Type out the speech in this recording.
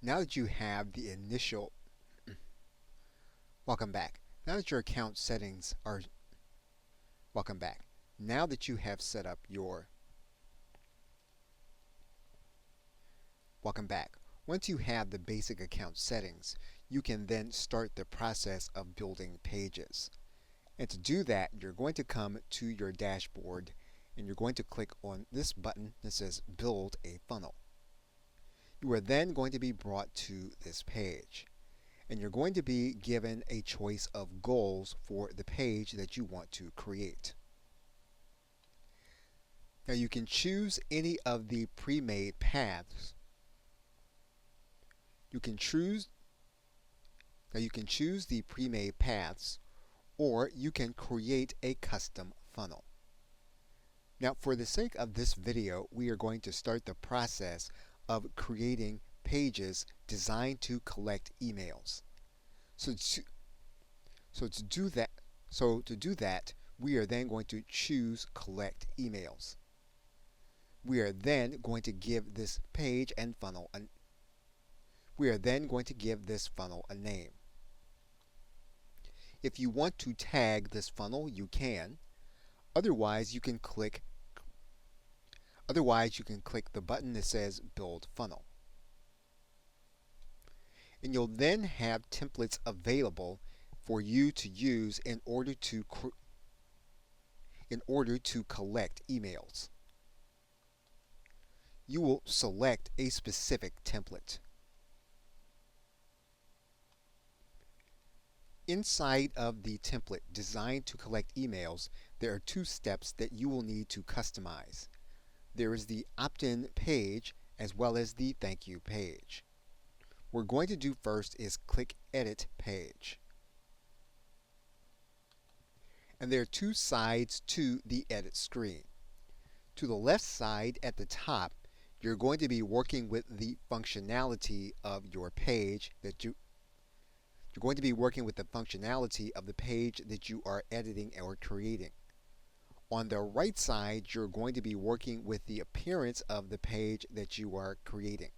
Now that you have the initial, welcome back. Now that your account settings are, welcome back. Now that you have set up your, welcome back. Once you have the basic account settings, you can then start the process of building pages. And to do that, you're going to come to your dashboard and you're going to click on this button that says Build a Funnel. You are then going to be brought to this page. And you're going to be given a choice of goals for the page that you want to create. Now you can choose any of the pre-made paths. You can choose the pre-made paths, or you can create a custom funnel. Now for the sake of this video, we are going to start the process of creating pages designed to collect emails. So to do that, we are then going to choose Collect Emails. We are then going to give this page and funnel a name. If you want to tag this funnel, you can. Otherwise, you can click the button that says Build Funnel. And you'll then have templates available for you to use in order to collect emails. You will select a specific template. Inside of the template designed to collect emails, there are two steps that you will need to customize. There is the opt-in page as well as the thank you page. What we're going to do first is click Edit Page. And there are two sides to the edit screen. To the left side at the top, you're going to be working with the functionality of your page that you're going to be working with the functionality of the page that you are editing or creating. On the right side, you're going to be working with the appearance of the page that you are creating.